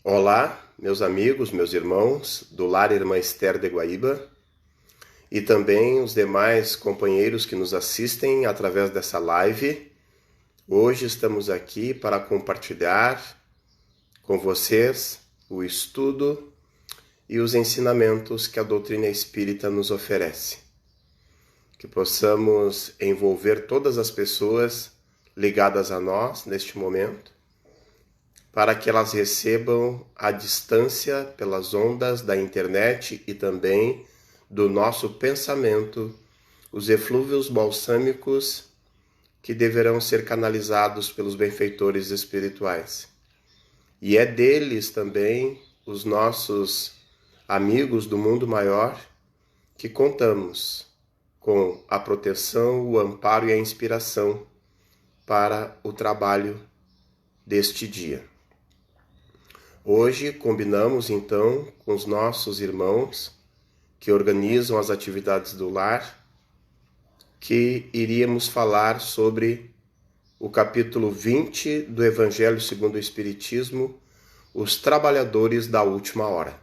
Olá, meus amigos, meus irmãos do Lar Irmã Esther de Guaíba e também os demais companheiros que nos assistem através dessa live. Hoje estamos aqui para compartilhar com vocês o estudo e os ensinamentos que a doutrina espírita nos oferece. Que possamos envolver todas as pessoas ligadas a nós neste momento, para que elas recebam à distância pelas ondas da internet e também do nosso pensamento os eflúvios balsâmicos que deverão ser canalizados pelos benfeitores espirituais. E é deles também, os nossos amigos do mundo maior, que contamos com a proteção, o amparo e a inspiração para o trabalho deste dia. Hoje combinamos então com os nossos irmãos que organizam as atividades do lar que iríamos falar sobre o capítulo 20 do Evangelho segundo o Espiritismo, os trabalhadores da última hora.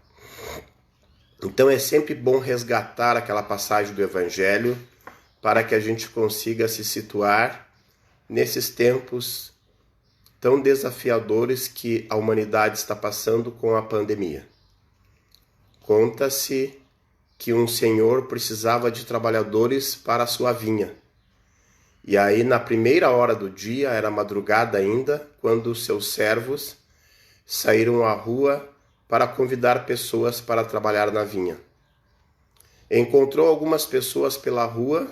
Então é sempre bom resgatar aquela passagem do Evangelho para que a gente consiga se situar nesses tempos tão desafiadores que a humanidade está passando com a pandemia. Conta-se que um senhor precisava de trabalhadores para a sua vinha. E aí, na primeira hora do dia, era madrugada ainda, quando seus servos saíram à rua para convidar pessoas para trabalhar na vinha. Encontrou algumas pessoas pela rua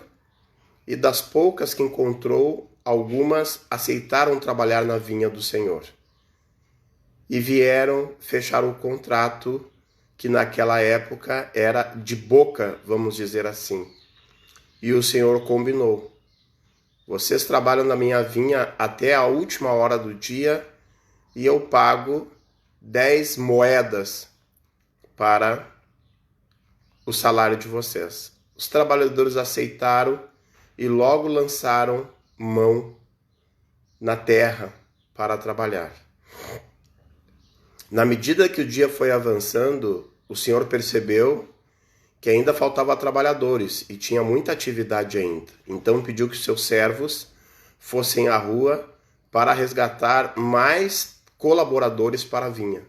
e das poucas que encontrou, algumas aceitaram trabalhar na vinha do Senhor e vieram fechar o contrato que naquela época era de boca, vamos dizer assim. E o Senhor combinou: vocês trabalham na minha vinha até a última hora do dia e eu pago 10 moedas para o salário de vocês. Os trabalhadores aceitaram e logo lançaram mão na terra para trabalhar. Na medida que o dia foi avançando, o Senhor percebeu que ainda faltava trabalhadores e tinha muita atividade ainda. Então pediu que seus servos fossem à rua para resgatar mais colaboradores para a vinha.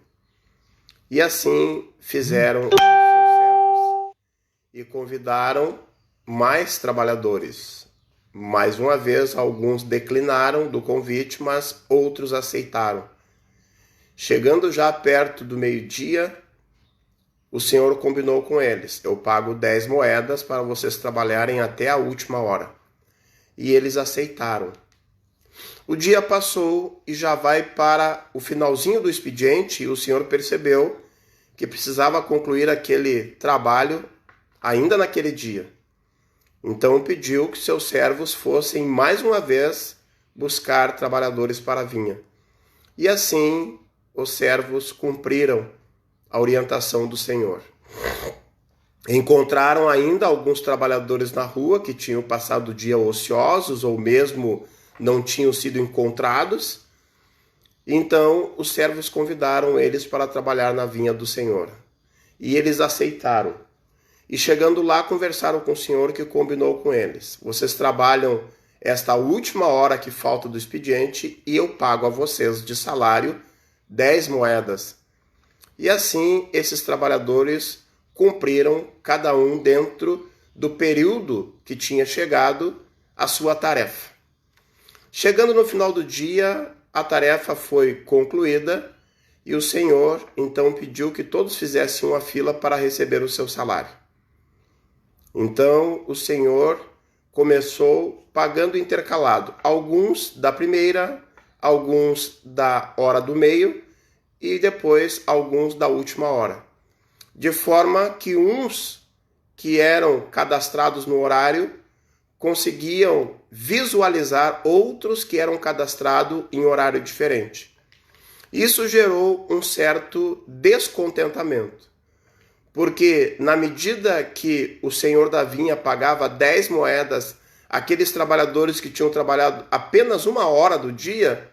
E assim fizeram os seus servos e convidaram mais trabalhadores. Mais uma vez, alguns declinaram do convite, mas outros aceitaram. Chegando já perto do meio-dia, o Senhor combinou com eles: eu pago 10 moedas para vocês trabalharem até a última hora. E eles aceitaram. O dia passou e já vai para o finalzinho do expediente, e o Senhor percebeu que precisava concluir aquele trabalho ainda naquele dia. Então pediu que seus servos fossem mais uma vez buscar trabalhadores para a vinha. E assim os servos cumpriram a orientação do Senhor. Encontraram ainda alguns trabalhadores na rua que tinham passado o dia ociosos ou mesmo não tinham sido encontrados. Então os servos convidaram eles para trabalhar na vinha do Senhor. E eles aceitaram. E chegando lá, conversaram com o Senhor, que combinou com eles: vocês trabalham esta última hora que falta do expediente e eu pago a vocês de salário 10 moedas. E assim esses trabalhadores cumpriram, cada um dentro do período que tinha chegado, a sua tarefa. Chegando no final do dia, a tarefa foi concluída e o Senhor então pediu que todos fizessem uma fila para receber o seu salário. Então o Senhor começou pagando intercalado, alguns da primeira, alguns da hora do meio e depois alguns da última hora. De forma que uns que eram cadastrados no horário conseguiam visualizar outros que eram cadastrados em horário diferente. Isso gerou um certo descontentamento. Porque na medida que o senhor da vinha pagava 10 moedas àqueles trabalhadores que tinham trabalhado apenas uma hora do dia,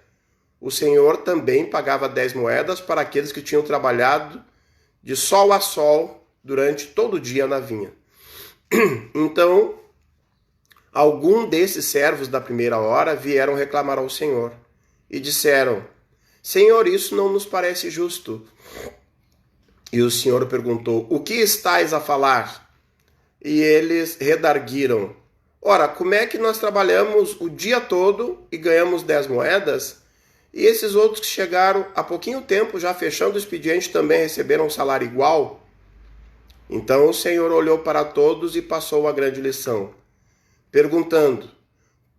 o Senhor também pagava 10 moedas para aqueles que tinham trabalhado de sol a sol durante todo o dia na vinha. Então, algum desses servos da primeira hora vieram reclamar ao Senhor e disseram: Senhor, isso não nos parece justo. E o Senhor perguntou: o que estais a falar? E eles redarguiram: ora, como é que nós trabalhamos o dia todo e ganhamos 10 moedas? E esses outros que chegaram há pouquinho tempo, já fechando o expediente, também receberam um salário igual? Então o Senhor olhou para todos e passou a grande lição, perguntando: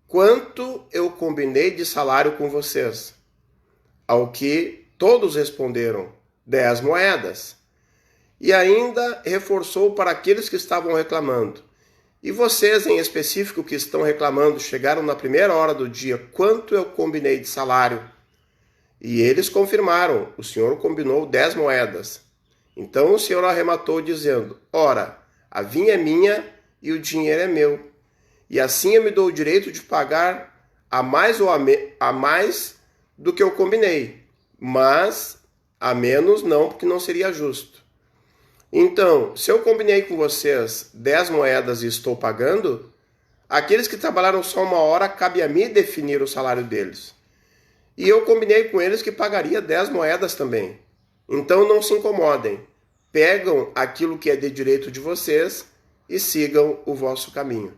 quanto eu combinei de salário com vocês? Ao que todos responderam: 10 moedas. E ainda reforçou para aqueles que estavam reclamando: e vocês em específico que estão reclamando, chegaram na primeira hora do dia, quanto eu combinei de salário? E eles confirmaram: o Senhor combinou 10 moedas. Então o Senhor arrematou dizendo: ora, a vinha é minha e o dinheiro é meu. E assim eu me dou o direito de pagar a mais do que eu combinei, mas a menos não, porque não seria justo. Então, se eu combinei com vocês 10 moedas e estou pagando, aqueles que trabalharam só 1 hora, cabe a mim definir o salário deles. E eu combinei com eles que pagaria 10 moedas também. Então não se incomodem, pegam aquilo que é de direito de vocês e sigam o vosso caminho.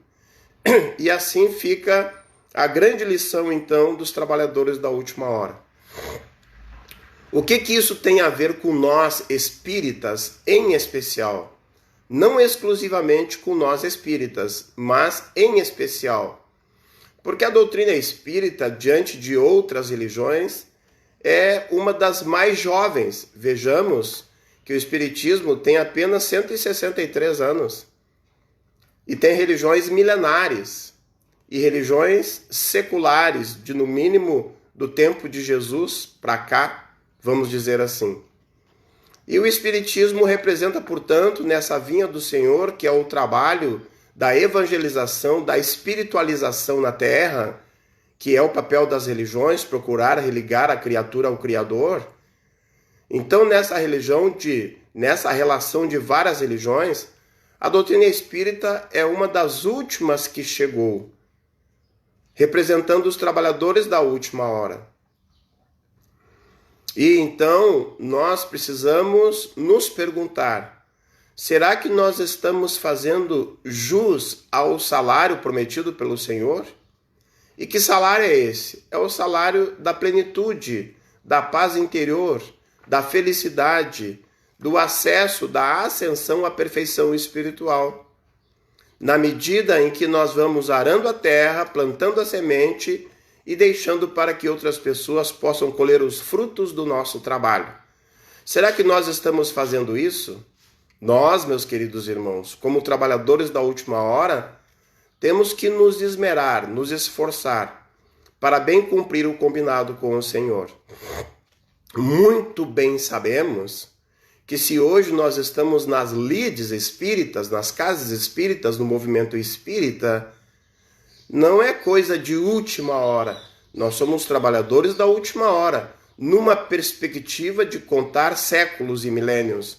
E assim fica a grande lição então dos trabalhadores da última hora. O que isso tem a ver com nós espíritas em especial? Não exclusivamente com nós espíritas, mas em especial. Porque a doutrina espírita, diante de outras religiões, é uma das mais jovens. Vejamos que o espiritismo tem apenas 163 anos. E tem religiões milenares e religiões seculares, de no mínimo do tempo de Jesus para cá, vamos dizer assim. E o Espiritismo representa, portanto, nessa vinha do Senhor, que é o trabalho da evangelização, da espiritualização na Terra, que é o papel das religiões, procurar religar a criatura ao Criador. Então, nessa relação de várias religiões, a doutrina espírita é uma das últimas que chegou, representando os trabalhadores da última hora. E então nós precisamos nos perguntar: será que nós estamos fazendo jus ao salário prometido pelo Senhor? E que salário é esse? É o salário da plenitude, da paz interior, da felicidade, do acesso, da ascensão à perfeição espiritual. Na medida em que nós vamos arando a terra, plantando a semente e deixando para que outras pessoas possam colher os frutos do nosso trabalho. Será que nós estamos fazendo isso? Nós, meus queridos irmãos, como trabalhadores da última hora, temos que nos esmerar, nos esforçar para bem cumprir o combinado com o Senhor. Muito bem sabemos que se hoje nós estamos nas lides espíritas, nas casas espíritas, no movimento espírita, não é coisa de última hora. Nós somos trabalhadores da última hora, numa perspectiva de contar séculos e milênios.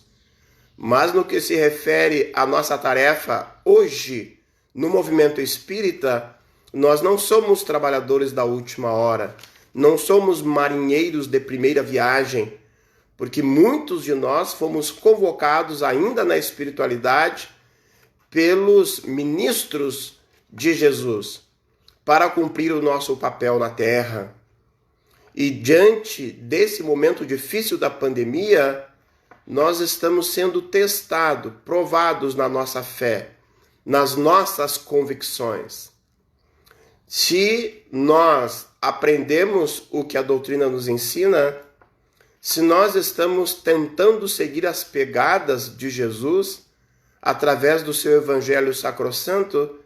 Mas no que se refere à nossa tarefa hoje, no movimento espírita, nós não somos trabalhadores da última hora, não somos marinheiros de primeira viagem, porque muitos de nós fomos convocados ainda na espiritualidade pelos ministros de Jesus para cumprir o nosso papel na Terra. E diante desse momento difícil da pandemia, nós estamos sendo testados, provados na nossa fé, nas nossas convicções. Se nós aprendemos o que a doutrina nos ensina, se nós estamos tentando seguir as pegadas de Jesus através do seu evangelho sacrossanto,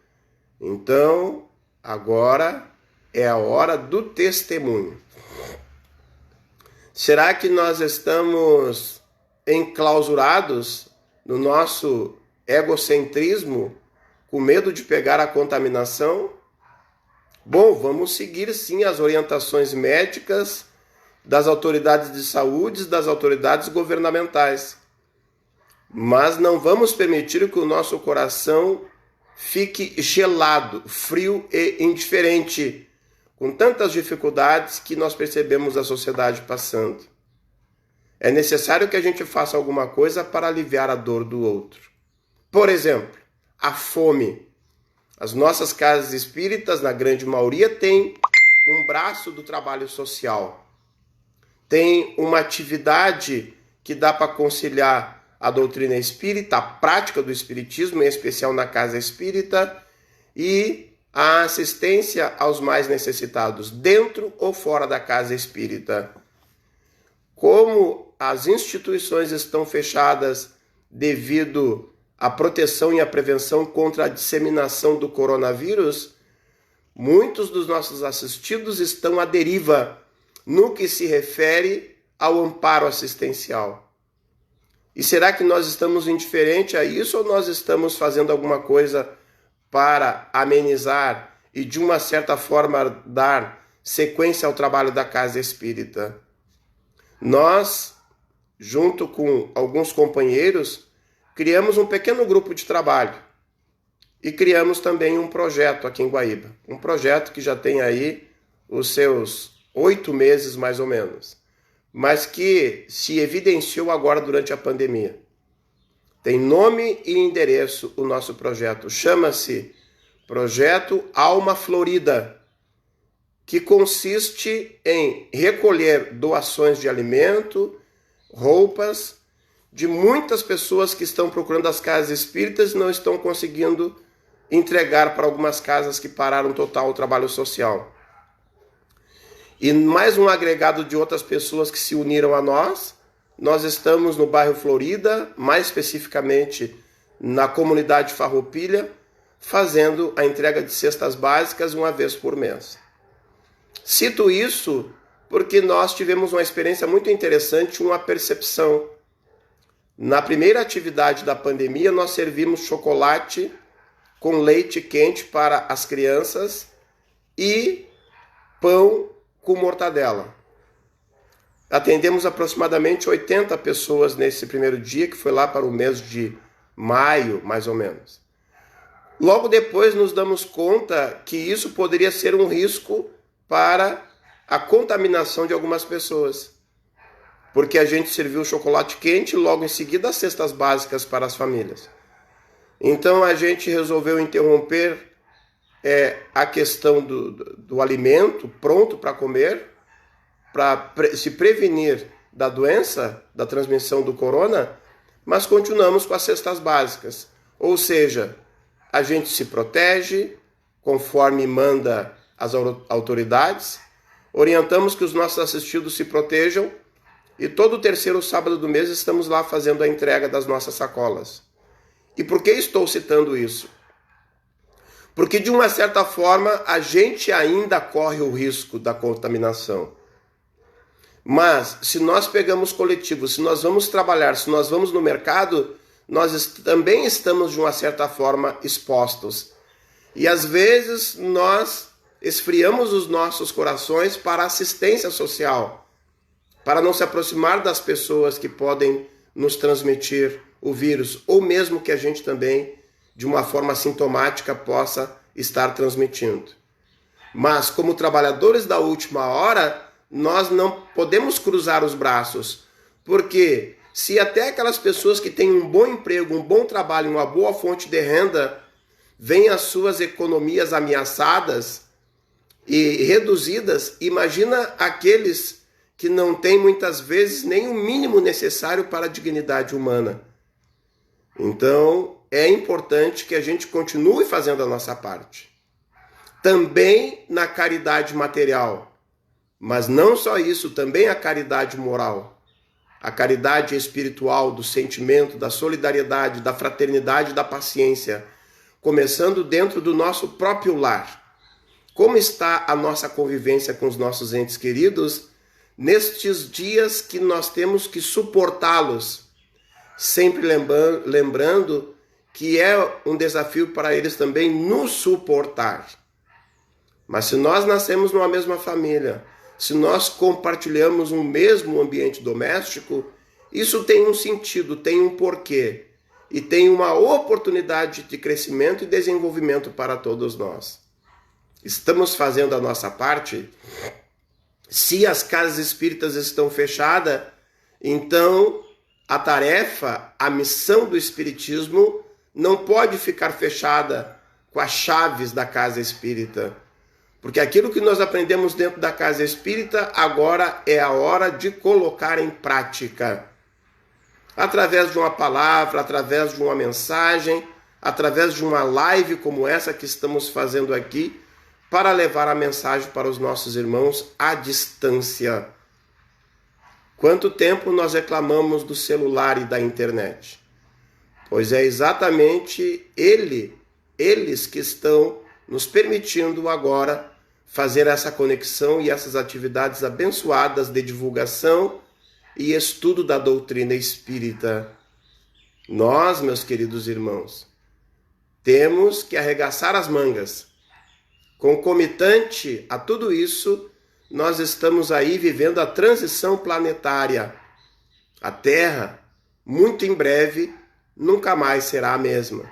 então agora é a hora do testemunho. Será que nós estamos enclausurados no nosso egocentrismo, com medo de pegar a contaminação? Bom, vamos seguir sim as orientações médicas das autoridades de saúde, das autoridades governamentais. Mas não vamos permitir que o nosso coração fique gelado, frio e indiferente, com tantas dificuldades que nós percebemos a sociedade passando. É necessário que a gente faça alguma coisa para aliviar a dor do outro. Por exemplo, a fome. As nossas casas espíritas, na grande maioria, têm um braço do trabalho social. Tem uma atividade que dá para conciliar a doutrina espírita, a prática do espiritismo, em especial na casa espírita, e a assistência aos mais necessitados, dentro ou fora da casa espírita. Como as instituições estão fechadas devido à proteção e à prevenção contra a disseminação do coronavírus, muitos dos nossos assistidos estão à deriva no que se refere ao amparo assistencial. E será que nós estamos indiferentes a isso ou nós estamos fazendo alguma coisa para amenizar e, de uma certa forma, dar sequência ao trabalho da casa espírita? Nós, junto com alguns companheiros, criamos um pequeno grupo de trabalho e criamos também um projeto aqui em Guaíba. Um projeto que já tem aí os seus 8 meses, mais ou menos, mas que se evidenciou agora durante a pandemia. Tem nome e endereço o nosso projeto. Chama-se Projeto Alma Florida, que consiste em recolher doações de alimento, roupas, de muitas pessoas que estão procurando as casas espíritas e não estão conseguindo entregar para algumas casas que pararam total o trabalho social. E mais um agregado de outras pessoas que se uniram a nós. Nós estamos no bairro Florida, mais especificamente na comunidade Farroupilha, fazendo a entrega de cestas básicas uma vez por mês. Cito isso porque nós tivemos uma experiência muito interessante, uma percepção. Na primeira atividade da pandemia, nós servimos chocolate com leite quente para as crianças e pão com mortadela. Atendemos aproximadamente 80 pessoas nesse primeiro dia, que foi lá para o mês de maio, mais ou menos. Logo depois nos damos conta que isso poderia ser um risco para a contaminação de algumas pessoas, porque a gente serviu chocolate quente e logo em seguida as cestas básicas para as famílias. Então a gente resolveu interromper a questão do alimento pronto para comer, para se prevenir da doença, da transmissão do corona, mas continuamos com as cestas básicas. Ou seja, a gente se protege conforme manda as autoridades, orientamos que os nossos assistidos se protejam e todo terceiro sábado do mês estamos lá fazendo a entrega das nossas sacolas. E por que estou citando isso? Porque, de uma certa forma, a gente ainda corre o risco da contaminação. Mas, se nós pegamos coletivo, se nós vamos trabalhar, se nós vamos no mercado, nós também estamos, de uma certa forma, expostos. E, às vezes, nós esfriamos os nossos corações para a assistência social, para não se aproximar das pessoas que podem nos transmitir o vírus, ou mesmo que a gente também, de uma forma sintomática, possa estar transmitindo. Mas, como trabalhadores da última hora, nós não podemos cruzar os braços, porque se até aquelas pessoas que têm um bom emprego, um bom trabalho, uma boa fonte de renda, veem as suas economias ameaçadas e reduzidas, imagina aqueles que não têm muitas vezes nem o mínimo necessário para a dignidade humana. Então, é importante que a gente continue fazendo a nossa parte. Também na caridade material, mas não só isso, também a caridade moral, a caridade espiritual, do sentimento, da solidariedade, da fraternidade, da paciência, começando dentro do nosso próprio lar. Como está a nossa convivência com os nossos entes queridos nestes dias que nós temos que suportá-los, sempre lembrando que é um desafio para eles também nos suportar. Mas se nós nascemos numa mesma família, se nós compartilhamos um mesmo ambiente doméstico, isso tem um sentido, tem um porquê e tem uma oportunidade de crescimento e desenvolvimento para todos nós. Estamos fazendo a nossa parte? Se as casas espíritas estão fechadas, então a tarefa, a missão do espiritismo não pode ficar fechada com as chaves da casa espírita. Porque aquilo que nós aprendemos dentro da casa espírita, agora é a hora de colocar em prática. Através de uma palavra, através de uma mensagem, através de uma live como essa que estamos fazendo aqui, para levar a mensagem para os nossos irmãos à distância. Quanto tempo nós reclamamos do celular e da internet? Pois é exatamente eles que estão nos permitindo agora fazer essa conexão e essas atividades abençoadas de divulgação e estudo da doutrina espírita. Nós, meus queridos irmãos, temos que arregaçar as mangas. Concomitante a tudo isso, nós estamos aí vivendo a transição planetária. A Terra, muito em breve, nunca mais será a mesma.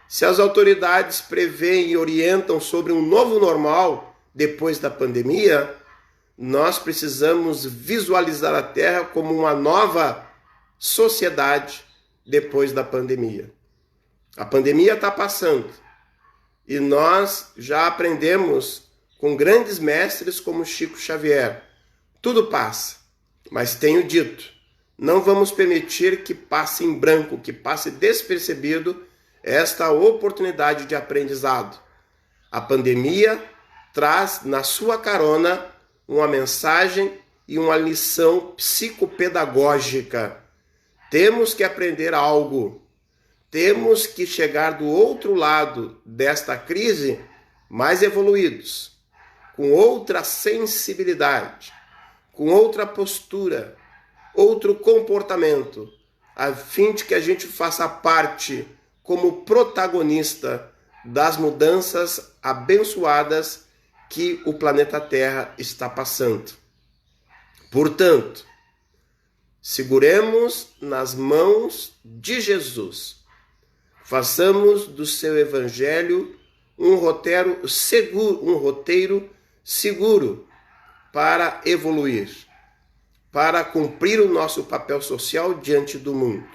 Se as autoridades preveem e orientam sobre um novo normal depois da pandemia, nós precisamos visualizar a Terra como uma nova sociedade depois da pandemia. A pandemia está passando e nós já aprendemos com grandes mestres como Chico Xavier. Tudo passa, mas tenho dito, não vamos permitir que passe em branco, que passe despercebido esta oportunidade de aprendizado. A pandemia traz na sua carona uma mensagem e uma lição psicopedagógica. Temos que aprender algo. Temos que chegar do outro lado desta crise mais evoluídos, com outra sensibilidade, com outra postura, outro comportamento, a fim de que a gente faça parte como protagonista das mudanças abençoadas que o planeta Terra está passando. Portanto, seguremos nas mãos de Jesus. Façamos do seu evangelho um roteiro seguro para evoluir, para cumprir o nosso papel social diante do mundo.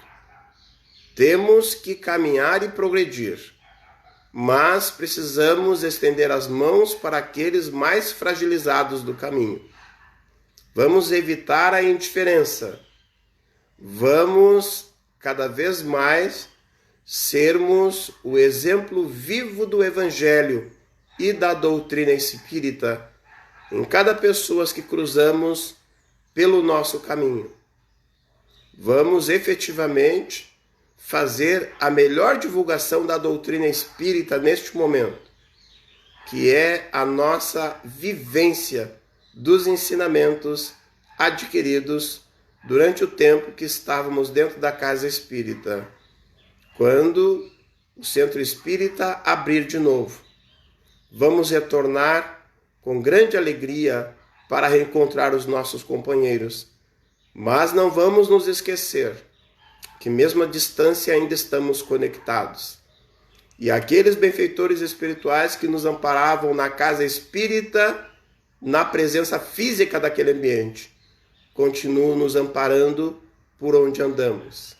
Temos que caminhar e progredir, mas precisamos estender as mãos para aqueles mais fragilizados do caminho. Vamos evitar a indiferença. Vamos cada vez mais sermos o exemplo vivo do Evangelho e da doutrina espírita em cada pessoa que cruzamos pelo nosso caminho. Vamos efetivamente fazer a melhor divulgação da doutrina espírita neste momento, que é a nossa vivência dos ensinamentos adquiridos durante o tempo que estávamos dentro da casa espírita. Quando o centro espírita abrir de novo, vamos retornar com grande alegria para reencontrar os nossos companheiros. Mas não vamos nos esquecer que mesmo à distância ainda estamos conectados. E aqueles benfeitores espirituais que nos amparavam na casa espírita, na presença física daquele ambiente, continuam nos amparando por onde andamos.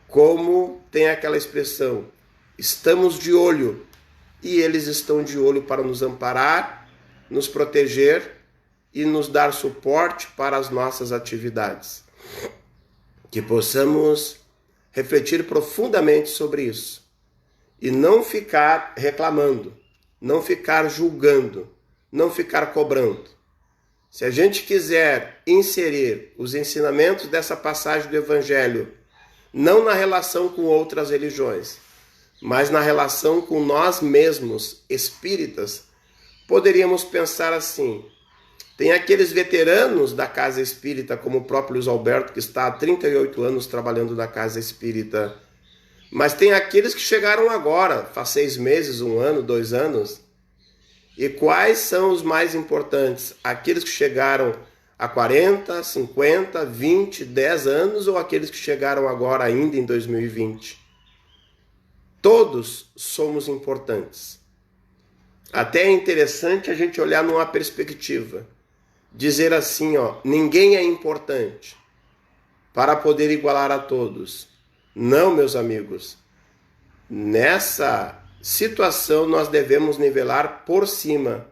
Como tem aquela expressão, estamos de olho, e eles estão de olho para nos amparar, nos proteger e nos dar suporte para as nossas atividades. Que possamos refletir profundamente sobre isso e não ficar reclamando, não ficar julgando, não ficar cobrando. Se a gente quiser inserir os ensinamentos dessa passagem do Evangelho, não na relação com outras religiões, mas na relação com nós mesmos, espíritas, poderíamos pensar assim: tem aqueles veteranos da casa espírita, como o próprio Luiz Alberto, que está há 38 anos trabalhando na casa espírita, mas tem aqueles que chegaram agora, faz 6 meses, 1 ano, 2 anos, E quais são os mais importantes? Aqueles que chegaram há 40, 50, 20, 10 anos ou aqueles que chegaram agora ainda em 2020? Todos somos importantes. Até é interessante a gente olhar numa perspectiva. Dizer assim, ninguém é importante para poder igualar a todos. Não, meus amigos. Nessa situação nós devemos nivelar por cima.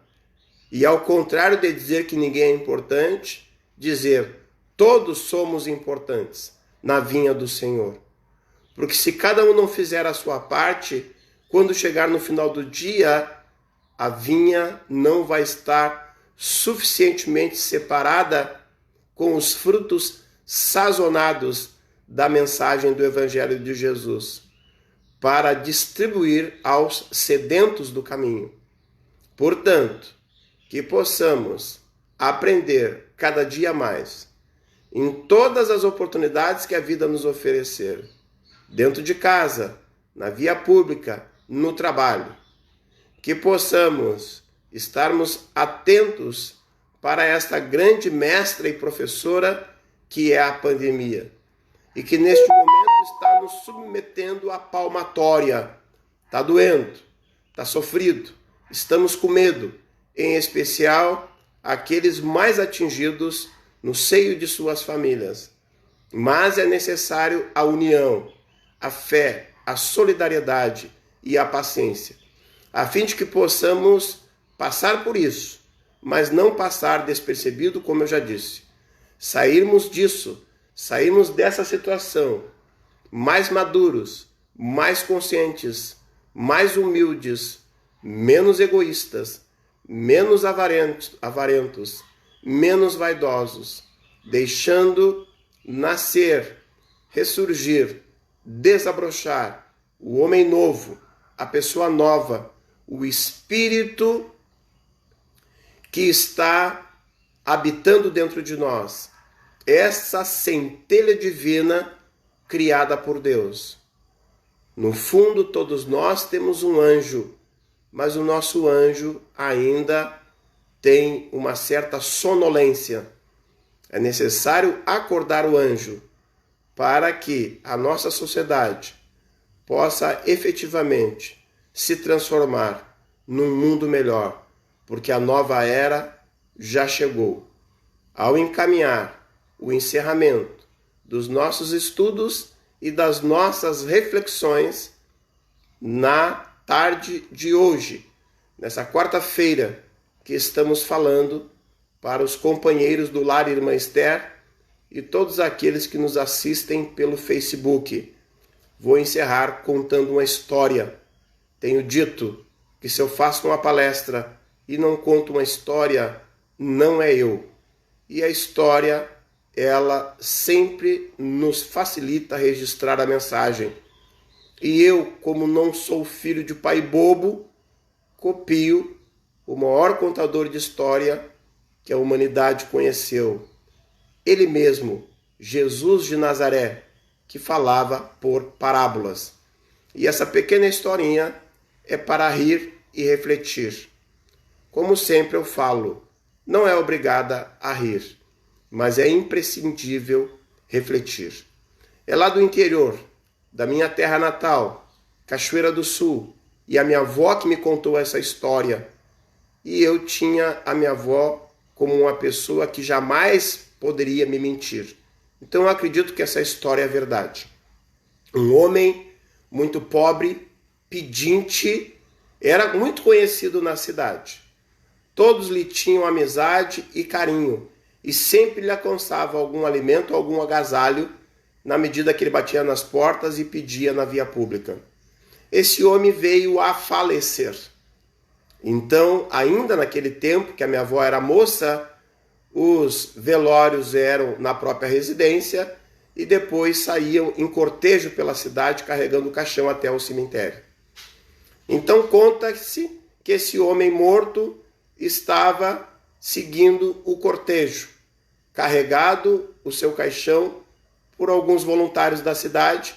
E ao contrário de dizer que ninguém é importante, dizer todos somos importantes na vinha do Senhor. Porque se cada um não fizer a sua parte, quando chegar no final do dia, a vinha não vai estar suficientemente separada com os frutos sazonados da mensagem do Evangelho de Jesus, para distribuir aos sedentos do caminho. Portanto, que possamos aprender cada dia mais, em todas as oportunidades que a vida nos oferecer, dentro de casa, na via pública, no trabalho, que possamos estarmos atentos para esta grande mestra e professora que é a pandemia, e que neste momento está nos submetendo à palmatória. Está doendo, está sofrido, estamos com medo, em especial aqueles mais atingidos no seio de suas famílias. Mas é necessário a união, a fé, a solidariedade e a paciência, a fim de que possamos passar por isso, mas não passar despercebido, como eu já disse. Sairmos disso, sairmos dessa situação mais maduros, mais conscientes, mais humildes, menos egoístas, menos avarentos, menos vaidosos, deixando nascer, ressurgir, desabrochar o homem novo, a pessoa nova, o espírito que está habitando dentro de nós, essa centelha divina criada por Deus. No fundo, todos nós temos um anjo, mas o nosso anjo ainda tem uma certa sonolência. É necessário acordar o anjo para que a nossa sociedade possa efetivamente se transformar num mundo melhor, porque a nova era já chegou. Ao encaminhar o encerramento dos nossos estudos e das nossas reflexões na tarde de hoje, nessa quarta-feira que estamos falando para os companheiros do Lar Irmã Esther e todos aqueles que nos assistem pelo Facebook. Vou encerrar contando uma história. Tenho dito que se eu faço uma palestra e não conto uma história, não é eu. E a história, ela sempre nos facilita registrar a mensagem. E eu, como não sou filho de pai bobo, copio o maior contador de história que a humanidade conheceu. Ele mesmo, Jesus de Nazaré, que falava por parábolas. E essa pequena historinha é para rir e refletir. Como sempre eu falo, não é obrigada a rir, mas é imprescindível refletir. É lá do interior, da minha terra natal, Cachoeira do Sul, e a minha avó que me contou essa história. E eu tinha a minha avó como uma pessoa que jamais poderia me mentir. Então eu acredito que essa história é verdade. Um homem muito pobre, pedinte, era muito conhecido na cidade. Todos lhe tinham amizade e carinho, e sempre lhe alcançava algum alimento, algum agasalho, na medida que ele batia nas portas e pedia na via pública. Esse homem veio a falecer. Então, ainda naquele tempo, que a minha avó era moça, os velórios eram na própria residência e depois saíam em cortejo pela cidade carregando o caixão até o cemitério. Então conta-se que esse homem morto estava seguindo o cortejo, carregado o seu caixão por alguns voluntários da cidade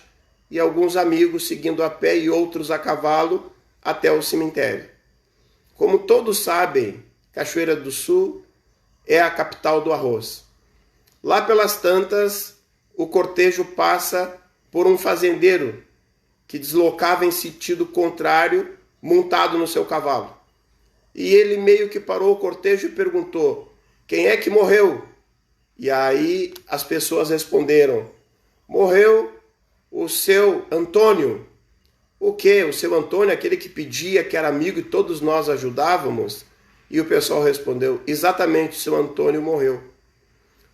e alguns amigos seguindo a pé e outros a cavalo até o cemitério. Como todos sabem, Cachoeira do Sul é a capital do arroz. Lá pelas tantas, o cortejo passa por um fazendeiro que deslocava em sentido contrário, montado no seu cavalo. E ele meio que parou o cortejo e perguntou: quem é que morreu? E aí as pessoas responderam: morreu o seu Antônio. O quê? O seu Antônio, aquele que pedia, que era amigo e todos nós ajudávamos? E o pessoal respondeu: exatamente, o seu Antônio morreu.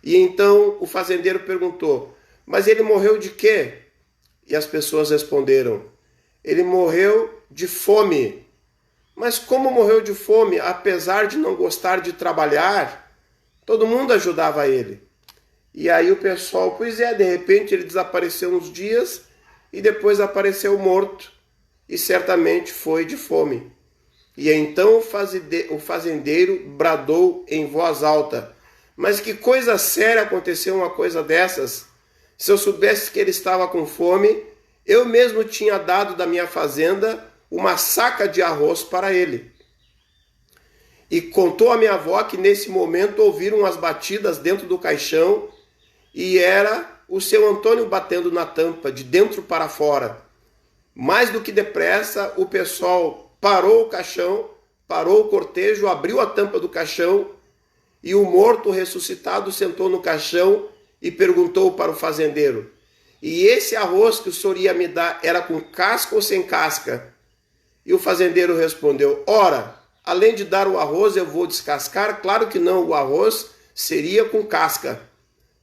E então o fazendeiro perguntou: mas ele morreu de quê? E as pessoas responderam: ele morreu de fome. Mas como morreu de fome? Apesar de não gostar de trabalhar, todo mundo ajudava ele. E aí o pessoal, pois é, de repente ele desapareceu uns dias e depois apareceu morto. E certamente foi de fome. E então o fazendeiro bradou em voz alta: mas que coisa séria aconteceu uma coisa dessas? Se eu soubesse que ele estava com fome, eu mesmo tinha dado da minha fazenda uma saca de arroz para ele. E contou a minha avó que nesse momento ouviram as batidas dentro do caixão e era o seu Antônio batendo na tampa, de dentro para fora. Mais do que depressa, o pessoal parou o caixão, parou o cortejo, abriu a tampa do caixão e o morto ressuscitado sentou no caixão e perguntou para o fazendeiro: e esse arroz que o senhor ia me dar era com casca ou sem casca? E o fazendeiro respondeu: ora, além de dar o arroz eu vou descascar? Claro que não, o arroz seria com casca.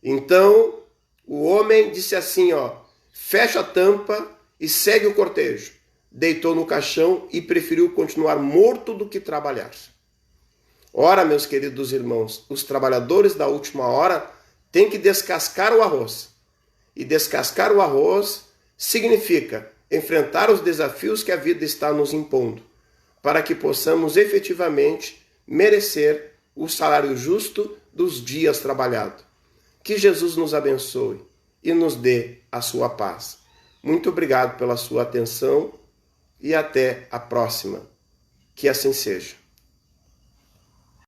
Então o homem disse assim, fecha a tampa e segue o cortejo. Deitou no caixão e preferiu continuar morto do que trabalhar. Ora, meus queridos irmãos, os trabalhadores da última hora têm que descascar o arroz. E descascar o arroz significa enfrentar os desafios que a vida está nos impondo, para que possamos efetivamente merecer o salário justo dos dias trabalhados. Que Jesus nos abençoe e nos dê a sua paz. Muito obrigado pela sua atenção e até a próxima. Que assim seja.